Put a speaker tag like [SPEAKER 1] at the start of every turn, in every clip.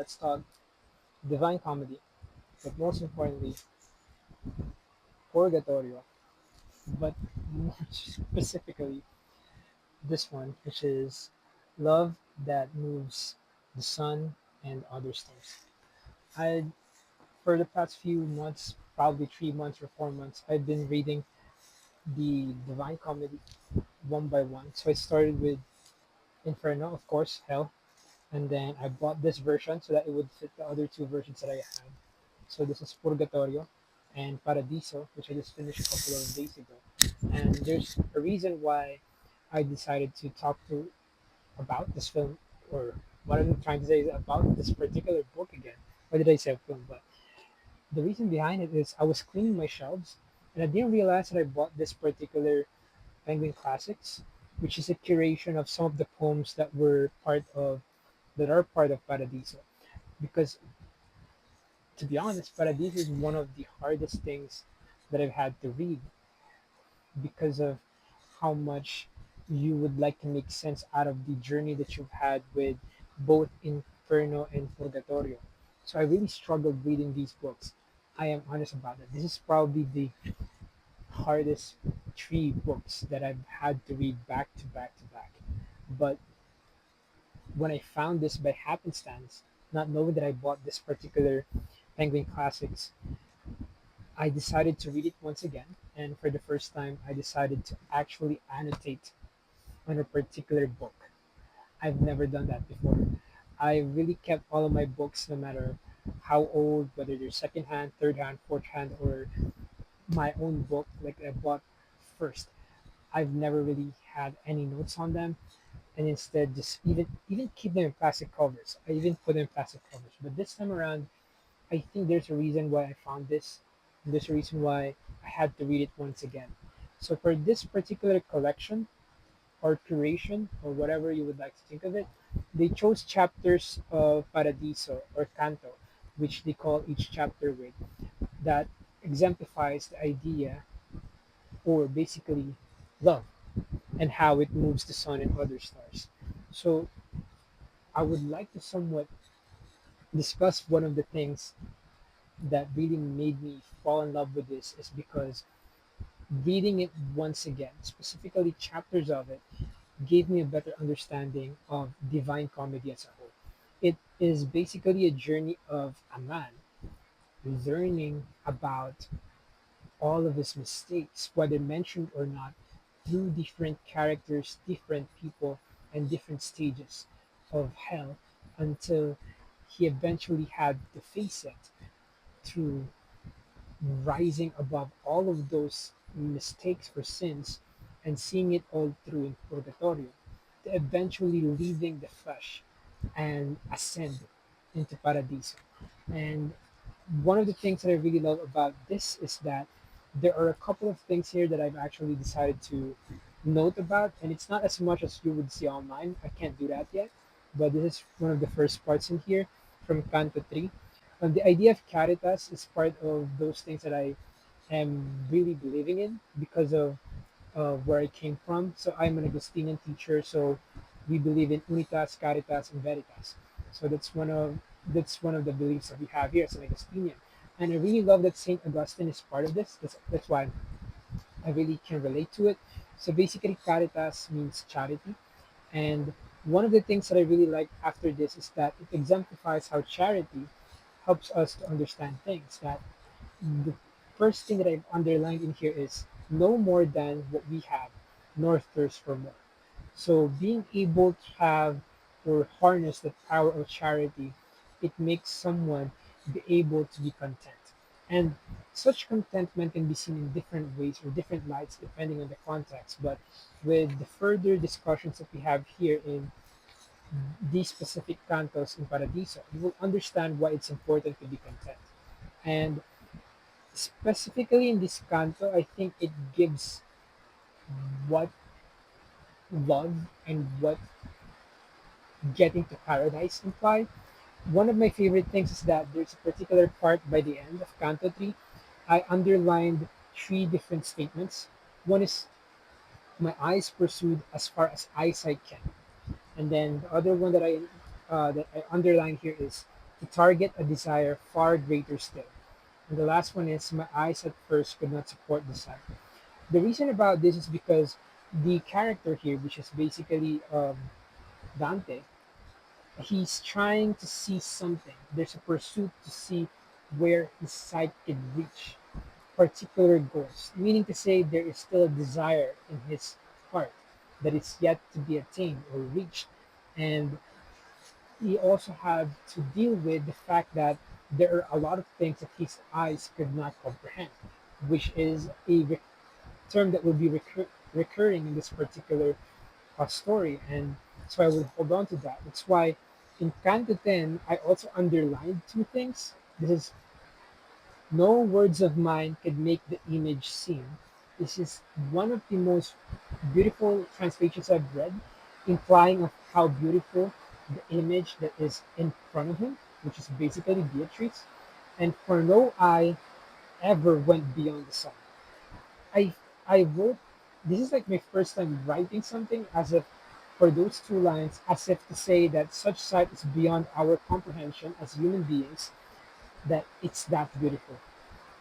[SPEAKER 1] let's talk Divine Comedy, but most importantly, Purgatorio, but more specifically, this one, which is Love That Moves the Sun and Other Stars. I, for the past few months, probably 3 months or 4 months, I've been reading the Divine Comedy one by one. So I started with Inferno, of course, Hell, and then I bought this version so that it would fit the other two versions that I had. So this is Purgatorio and Paradiso, which I just finished a couple of days ago. And there's a reason why I decided to talk to about this film, or what I'm trying to say is about this particular book again. Why did I say film? But the reason behind it is I was cleaning my shelves and I didn't realize that I bought this particular Penguin Classics, which is a curation of some of the poems that are part of Paradiso. Because to be honest, Paradiso is one of the hardest things that I've had to read because of how much you would like to make sense out of the journey that you've had with both Inferno and Purgatorio. So I really struggled reading these books. I am honest about it. This is probably the hardest three books that I've had to read back to back to back. But when I found this by happenstance, not knowing that I bought this particular Penguin Classics, I decided to read it once again. And for the first time, I decided to actually annotate on a particular book. I've never done that before. I really kept all of my books, no matter how old, whether they're secondhand, third hand, fourth hand, or my own book, like I bought first. I've never really had any notes on them, and instead just even keep them in plastic covers. I even put them in plastic covers. But this time around, I think there's a reason why I found this, and there's a reason why I had to read it once again. So for this particular collection, or curation, or whatever you would like to think of it, they chose chapters of Paradiso or Canto, which they call each chapter with, that exemplifies the idea, or basically love, and how it moves the sun and other stars. So I would like to somewhat discuss one of the things that really made me fall in love with this is because reading it once again, specifically chapters of it, gave me a better understanding of Divine Comedy as a whole. It is basically a journey of a man learning about all of his mistakes, whether mentioned or not, through different characters, different people, and different stages of hell until he eventually had to face it through rising above all of those mistakes or sins and seeing it all through in purgatorio, to eventually leaving the flesh and ascend into paradiso. And one of the things that I really love about this is that there are a couple of things here that I've actually decided to note about, and it's not as much as you would see online. I can't do that yet, but this is one of the first parts in here from Canto 3. The idea of caritas is part of those things that I am really believing in because of where I came from. So I'm an Augustinian teacher, so we believe in unitas, caritas, and veritas. So that's one of the beliefs that we have here as an Augustinian. And I really love that Saint Augustine is part of this. That's why I really can relate to it. So basically, caritas means charity, and one of the things that I really like after this is that it exemplifies how charity helps us to understand things. That the first thing that I've underlined in here is no more than what we have, nor thirst for more. So being able to have or harness the power of charity, it makes someone be able to be content. And such contentment can be seen in different ways or different lights depending on the context. But with the further discussions that we have here in these specific cantos in Paradiso, you will understand why it's important to be content. And specifically in this canto, I think it gives what love and what getting to paradise imply. One of my favorite things is that there's a particular part by the end of Canto 3. I underlined three different statements. One is my eyes pursued as far as eyesight can. And then the other one that I underlined here is to target a desire far greater still. And the last one is my eyes at first could not support the sight. The reason about this is because the character here, which is basically Dante, he's trying to see something. There's a pursuit to see where his sight can reach particular goals, meaning to say there is still a desire in his heart that is yet to be attained or reached. And he also had to deal with the fact that there are a lot of things that his eyes could not comprehend, which is a term that will be recurring in this particular story. And so I would hold on to that. That's why in Canto 10, I also underlined two things. This is no words of mine could make the image seen. This is one of the most beautiful translations I've read, implying of how beautiful the image that is in front of him, which is basically Beatrice, and for no eye ever went beyond the sun. I I wrote this is like my first time writing something as if for those two lines, as if to say that such sight is beyond our comprehension as human beings, that it's that beautiful.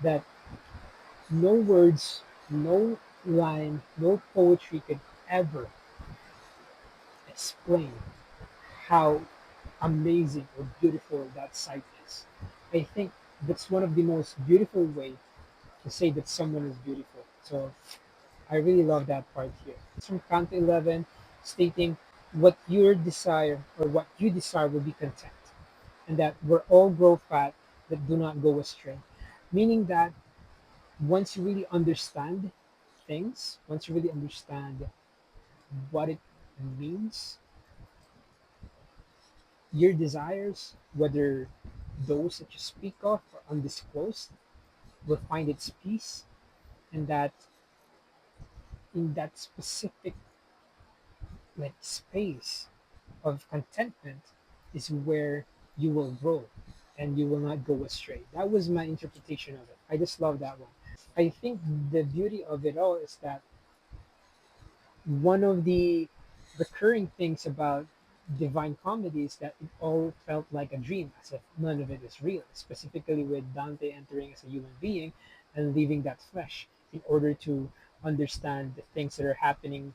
[SPEAKER 1] That no words, no line, no poetry could ever explain how amazing or beautiful that sight is. I think that's one of the most beautiful way to say that someone is beautiful. So I really love that part here. It's from Canto 11 stating what your desire or what you desire will be content, and that we're all grow fat that do not go astray. Meaning that once you really understand things, once you really understand what it means, your desires, whether those that you speak of are undisclosed, will find its peace, and that in that specific like space of contentment is where you will grow and you will not go astray. That was my interpretation of it. I just love that one. I think the beauty of it all is that one of the recurring things about Divine Comedy is that it all felt like a dream, as if none of it is real, specifically with Dante entering as a human being and leaving that flesh in order to understand the things that are happening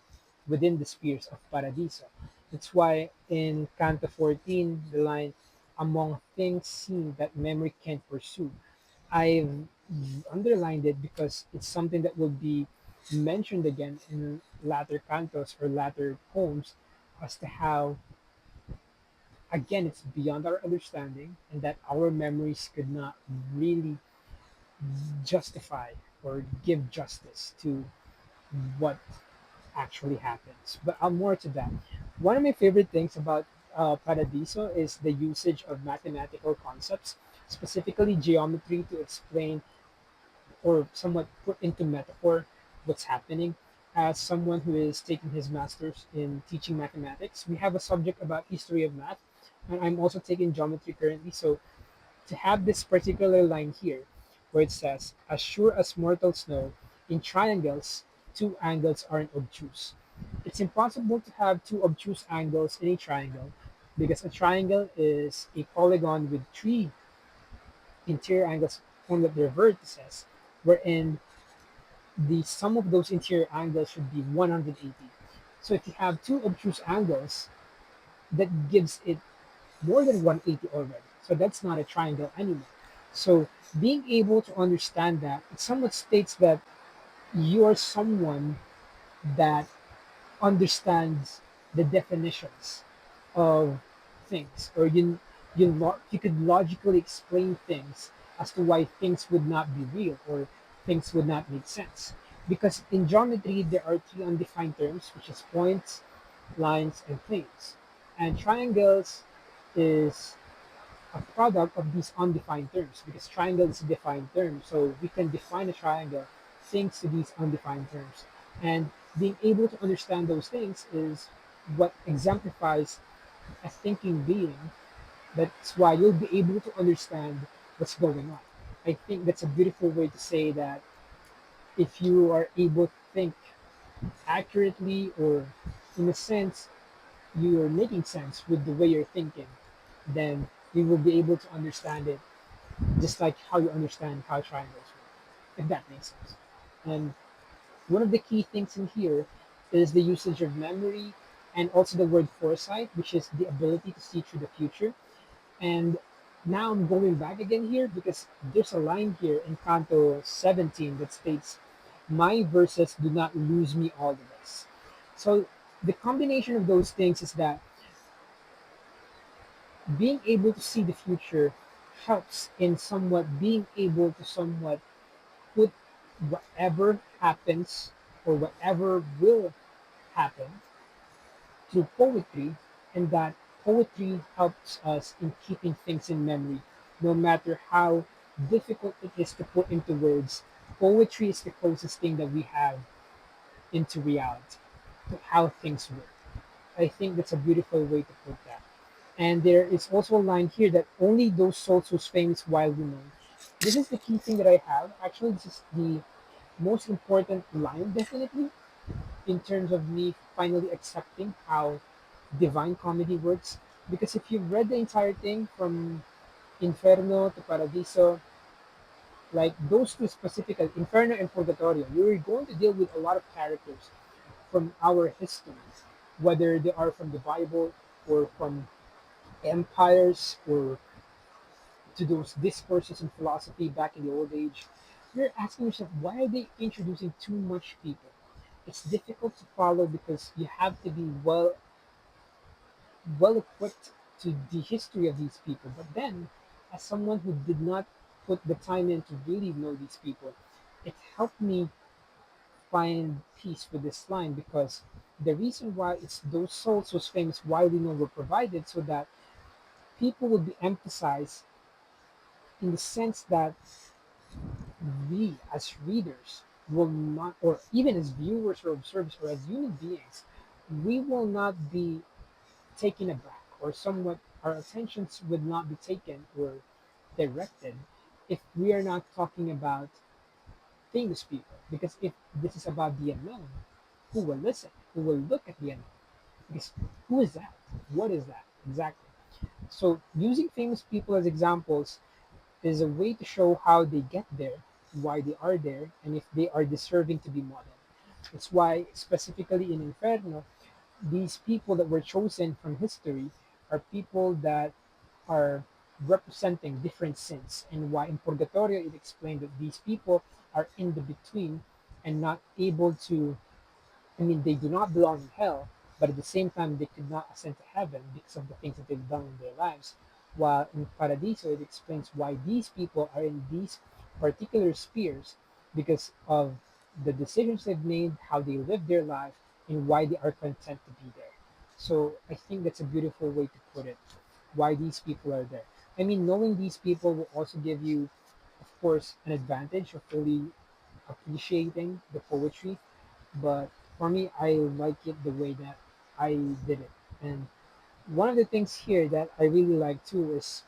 [SPEAKER 1] within the spheres of Paradiso. That's why in Canto 14, the line, among things seen that memory can't pursue, I've underlined it because it's something that will be mentioned again in latter cantos or latter poems as to how, again, it's beyond our understanding and that our memories could not really justify or give justice to what actually happens. But more to that. One of my favorite things about Paradiso is the usage of mathematical concepts, specifically geometry, to explain or somewhat put into metaphor what's happening. As someone who is taking his master's in teaching mathematics, we have a subject about history of math, and I'm also taking geometry currently. So to have this particular line here, where it says, "As sure as mortals know, in triangles, two angles aren't obtuse." It's impossible to have two obtuse angles in a triangle because a triangle is a polygon with three interior angles formed at their vertices, wherein the sum of those interior angles should be 180. So if you have two obtuse angles, that gives it more than 180 already. So that's not a triangle anymore. So being able to understand that, it somewhat states that you are someone that understands the definitions of things, or you could logically explain things as to why things would not be real or things would not make sense. Because in geometry there are three undefined terms, which is points, lines, and planes. And triangles is a product of these undefined terms because triangle is a defined term. So we can define a triangle thanks to these undefined terms. And being able to understand those things is what exemplifies a thinking being. That's why you'll be able to understand what's going on. I think that's a beautiful way to say that if you are able to think accurately, or in a sense, you're making sense with the way you're thinking, then you will be able to understand it just like how you understand how triangles work, if that makes sense. And one of the key things in here is the usage of memory and also the word foresight, which is the ability to see through the future. And now I'm going back again here because there's a line here in Canto 17 that states, "My verses do not lose me all the less." So the combination of those things is that being able to see the future helps in somewhat being able to somewhat put whatever happens or whatever will happen through poetry, and that poetry helps us in keeping things in memory, no matter how difficult it is to put into words. Poetry is the closest thing that we have into reality, to how things work. I think that's a beautiful way to put that. And there is also a line here that only those souls whose fame is widely known. This is the key thing that I have. Actually, this is the most important line, definitely, in terms of me finally accepting how Divine Comedy works. Because if you've read the entire thing from Inferno to Paradiso, like those two specifically, Inferno and Purgatorio, you're going to deal with a lot of characters from our history, whether they are from the Bible or from empires or to those discourses in philosophy back in the old age. You're asking yourself, why are they introducing too much people? It's difficult to follow because you have to be well equipped to the history of these people. But then, as someone who did not put the time in to really know these people, it helped me find peace with this line because the reason why it's those souls whose famous widely known were provided so that people would be emphasized in the sense that we as readers will not, or even as viewers or observers or as human beings, we will not be taken aback or somewhat our attentions would not be taken or directed if we are not talking about famous people. Because if this is about the unknown, who will listen? Who will look at the unknown? Because who is that? What is that exactly? So using famous people as examples is a way to show how they get there, why they are there, and if they are deserving to be modeled. It's why, specifically in Inferno, these people that were chosen from history are people that are representing different sins, and why in Purgatorio it explained that these people are in the between and not able to, I mean, they do not belong in hell, but at the same time, they could not ascend to heaven because of the things that they've done in their lives. While in Paradiso, it explains why these people are in these particular spheres because of the decisions they've made, how they live their life, and why they are content to be there. So I think that's a beautiful way to put it, why these people are there. I mean, knowing these people will also give you, of course, an advantage of fully appreciating the poetry, but for me, I like it the way that I did it. And one of the things here that I really like too is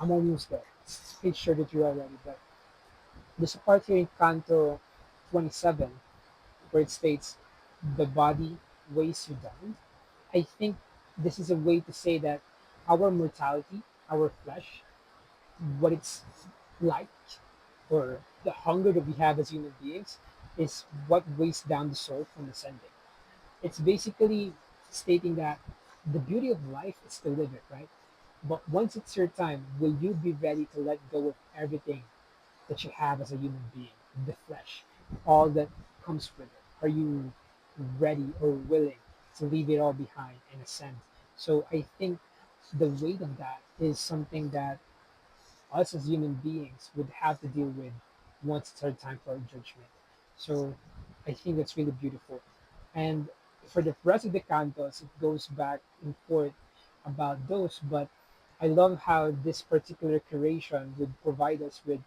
[SPEAKER 1] I'm almost there. It's page 32 already, but there's a part here in Canto 27 where it states, "The body weighs you down." I think this is a way to say that our mortality, our flesh, what it's like, or the hunger that we have as human beings, is what weighs down the soul from ascending. It's basically stating that the beauty of life is to live it, right? But once it's your time, will you be ready to let go of everything that you have as a human being, the flesh, all that comes with it? Are you ready or willing to leave it all behind and ascend? So I think the weight of that is something that us as human beings would have to deal with once it's our time for our judgment. So I think that's really beautiful. And for the rest of the cantos, it goes back and forth about those, but I love how this particular curation would provide us with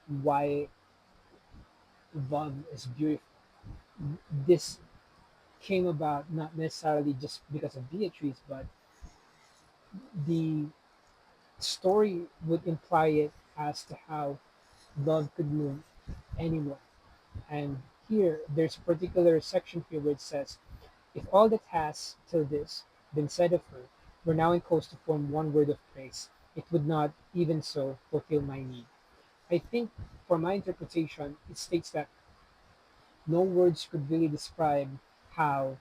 [SPEAKER 1] why love is beautiful. This came about not necessarily just because of Beatrice, but the story would imply it as to how love could move anyone. And here, there's a particular section here where it says, "If all that has till this been said of her, were now enclosed to form one word of praise. It would not, even so, fulfill my need. I think, for my interpretation, it states that no words could really describe how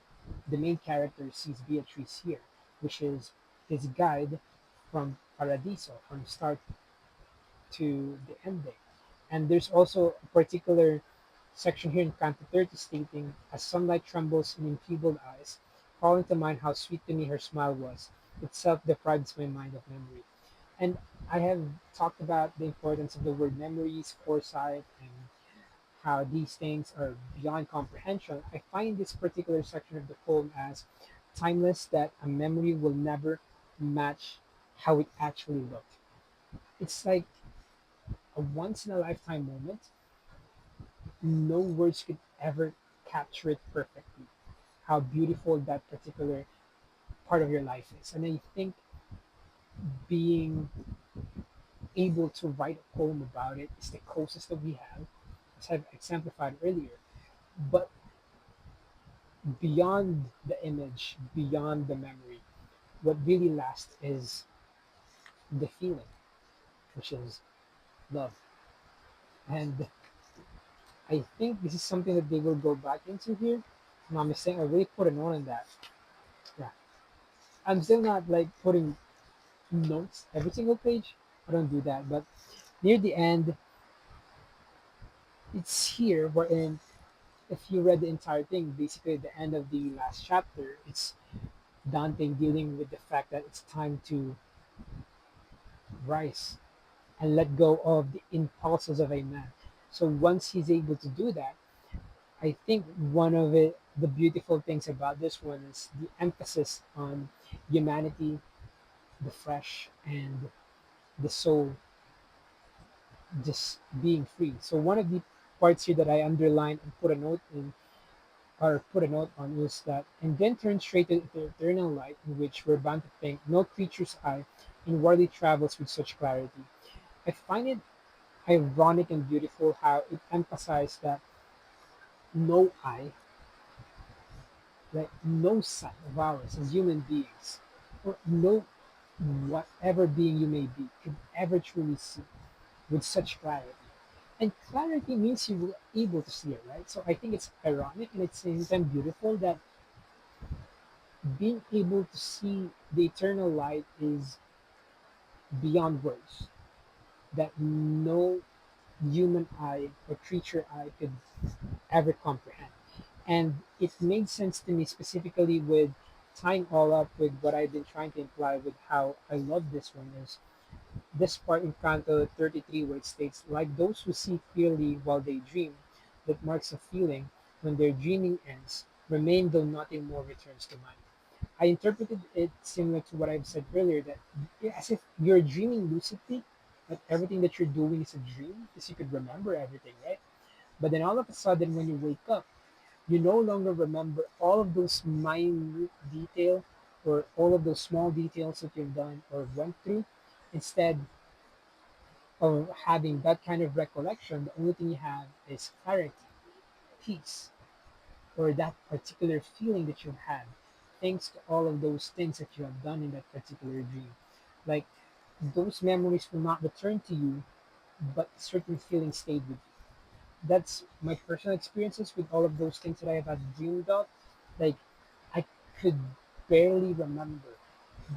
[SPEAKER 1] the main character sees Beatrice here, which is his guide from Paradiso, from start to the ending. And there's also a particular section here in Canto 30 stating, as sunlight trembles in enfeebled eyes, calling to mind how sweet to me her smile was, itself deprives my mind of memory. And I have talked about the importance of the word memories, foresight, and how these things are beyond comprehension. I find this particular section of the poem as timeless, that a memory will never match how it actually looked. It's like a once in a lifetime moment. No words could ever capture it perfectly, how beautiful that particular part of your life is. And I think being able to write a poem about it is the closest that we have, as I've exemplified earlier. But beyond the image, beyond the memory, what really lasts is the feeling, which is love. And I think this is something that they will go back into here. And I'm saying I really put a note on that. Yeah. I'm still not like putting notes every single page. I don't do that. But near the end, it's here wherein if you read the entire thing, basically at the end of the last chapter, it's Dante dealing with the fact that it's time to rise and let go of the impulses of a man. So once he's able to do that, I think one of the beautiful things about this one is the emphasis on humanity, the flesh, and the soul just being free. So one of the parts here that I underlined and put a note in or put a note on is that and then turn straight to the eternal light in which we're bound to think no creature's eye inwardly travels with such clarity. I find it ironic and beautiful how it emphasized that no eye, like no sight of ours as human beings, or no whatever being you may be, could ever truly see with such clarity. And clarity means you were able to see it, right? So I think it's ironic and it's same time beautiful that being able to see the eternal light is beyond words, that no human eye or creature eye could ever comprehend. And it made sense to me specifically with tying all up with what I've been trying to imply with how I love this one is this part in Canto 33 where it states, like those who see clearly while they dream, that marks a feeling when their dreaming ends, remain though nothing more returns to mind. I interpreted it similar to what I've said earlier, that as if you're dreaming lucidly, that everything that you're doing is a dream, because you could remember everything, right? But then all of a sudden, when you wake up, you no longer remember all of those minute detail or all of those small details that you've done or went through. Instead of having that kind of recollection, the only thing you have is clarity, peace, or that particular feeling that you've had, thanks to all of those things that you have done in that particular dream. Like those memories will not return to you, but certain feelings stayed with you. That's my personal experiences with all of those things that I have had dreamed about. Like I could barely remember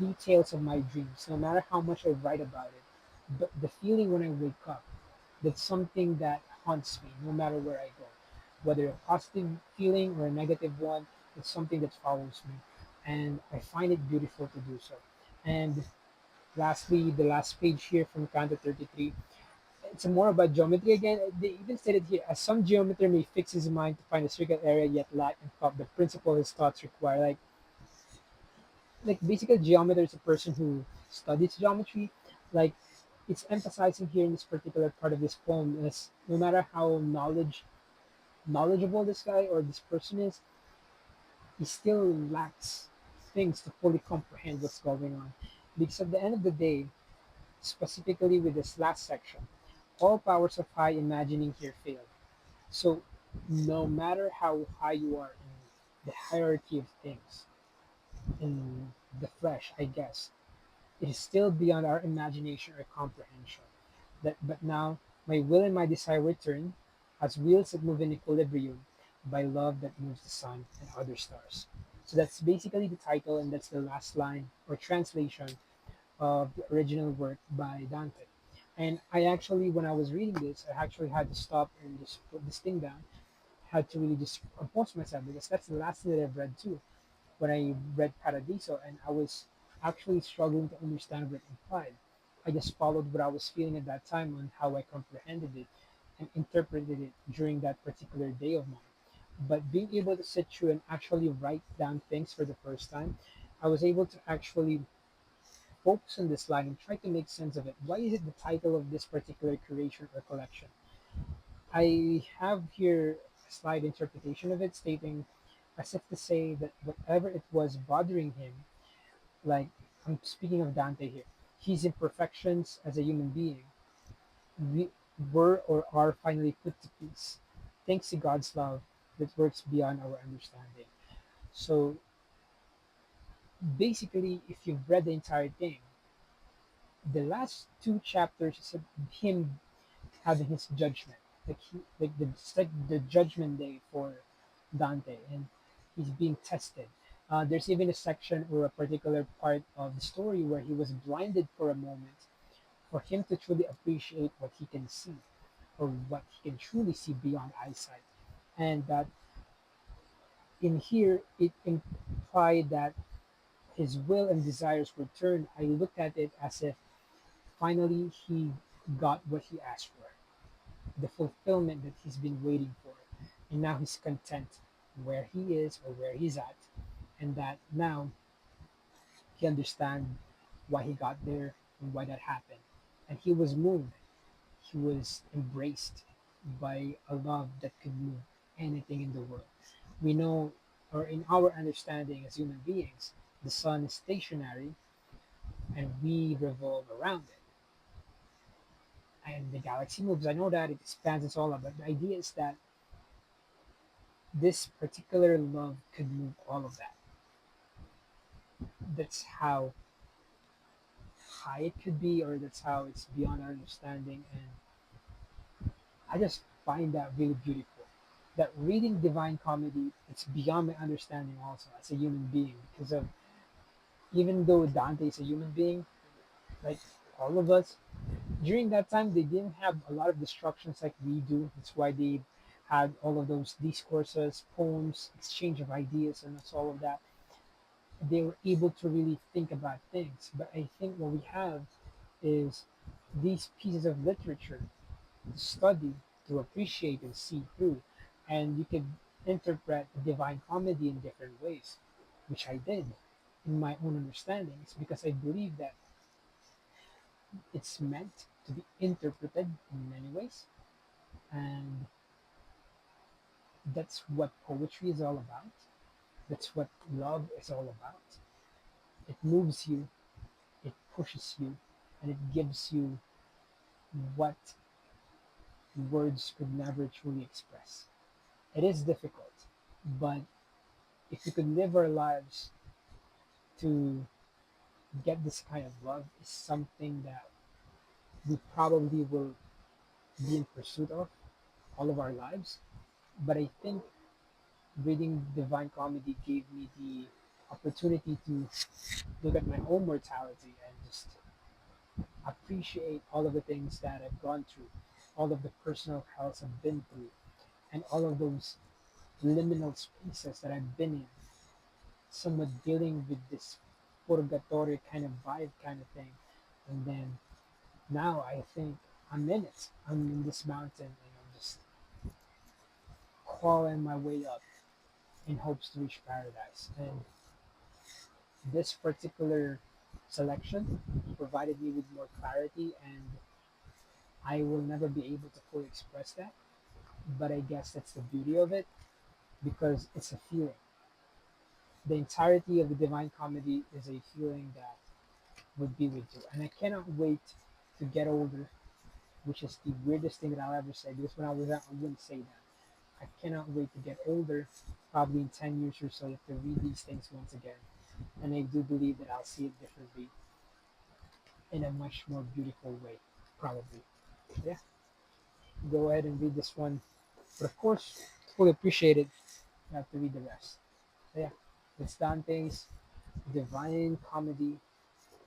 [SPEAKER 1] details of my dreams, no matter how much I write about it. But the feeling when I wake up, that's something that haunts me no matter where I go. Whether a positive feeling or a negative one, it's something that follows me. And I find it beautiful to do so. And lastly, the last page here from Canto 33, it's more about geometry again. They even stated here, as some geometer may fix his mind to find a circular area yet lack and cop the principle his thoughts require. Like basically geometer is a person who studies geometry. Like it's emphasizing here in this particular part of this poem is no matter how knowledgeable this guy or this person is, he still lacks things to fully comprehend what's going on. Because at the end of the day, specifically with this last section, all powers of high imagining here fail. So no matter how high you are in the hierarchy of things, in the flesh, I guess. It is still beyond our imagination or comprehension. But now my will and my desire return as wheels that move in equilibrium by love that moves the sun and other stars. So that's basically the title, and that's the last line or translation of the original work by Dante. And I actually, when I was reading this, I actually had to stop and just put this thing down. Had to really just compose myself because that's the last thing that I've read too. When I read Paradiso, and I was actually struggling to understand what it implied. I just followed what I was feeling at that time on how I comprehended it and interpreted it during that particular day of mine. But being able to sit through and actually write down things for the first time, I was able to actually focus on this line and try to make sense of it. Why is it the title of this particular creation or collection? I have here a slight interpretation of it stating as if to say that whatever it was bothering him, like I'm speaking of Dante here, his imperfections as a human being we were or are finally put to peace, thanks to God's love that works beyond our understanding. So basically, if you've read the entire thing, the last two chapters is him having his judgment, it's like the judgment day for Dante, and he's being tested. There's even a section or a particular part of the story where he was blinded for a moment for him to truly appreciate what he can see or what he can truly see beyond eyesight. And that in here, it implied that his will and desires were turned. I looked at it as if finally he got what he asked for, the fulfillment that he's been waiting for. And now he's content where he is or where he's at. And that now he understands why he got there and why that happened. And he was moved. He was embraced by a love that could move anything in the world. We know, or in our understanding as human beings, the sun is stationary and we revolve around it. And the galaxy moves. I know that it expands and all that, but the idea is that this particular love could move all of that. That's how high it could be, or that's how it's beyond our understanding. And I just find that really beautiful. That reading Divine Comedy, it's beyond my understanding also as a human being because of even though Dante is a human being, like all of us, during that time they didn't have a lot of distractions like we do. That's why they had all of those discourses, poems, exchange of ideas, and that's all of that. They were able to really think about things. But I think what we have is these pieces of literature to study, to appreciate and see through. And you could interpret the Divine Comedy in different ways, which I did in my own understanding. It's because I believe that it's meant to be interpreted in many ways. And that's what poetry is all about. That's what love is all about. It moves you, it pushes you, and it gives you what words could never truly express. It is difficult, but if we could live our lives to get this kind of love is something that we probably will be in pursuit of all of our lives. But I think reading Divine Comedy gave me the opportunity to look at my own mortality and just appreciate all of the things that I've gone through, all of the personal hells I've been through, and all of those liminal spaces that I've been in, somewhat dealing with this purgatory kind of vibe kind of thing. And then now I think I'm in it. I'm in this mountain and I'm just crawling my way up in hopes to reach paradise. And this particular selection provided me with more clarity, and I will never be able to fully express that. But I guess that's the beauty of it because it's a feeling. The entirety of the Divine Comedy is a feeling that would be with you. And I cannot wait to get older, which is the weirdest thing that I'll ever say because when I was young, I wouldn't say that. I cannot wait to get older, probably in 10 years or so, to read these things once again and I do believe that I'll see it differently in a much more beautiful way, probably. Yeah, go ahead and read this one. But of course, fully appreciate it. You have to read the rest. So yeah, it's Dante's Divine Comedy,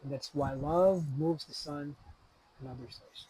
[SPEAKER 1] and that's why love moves the sun and other stars.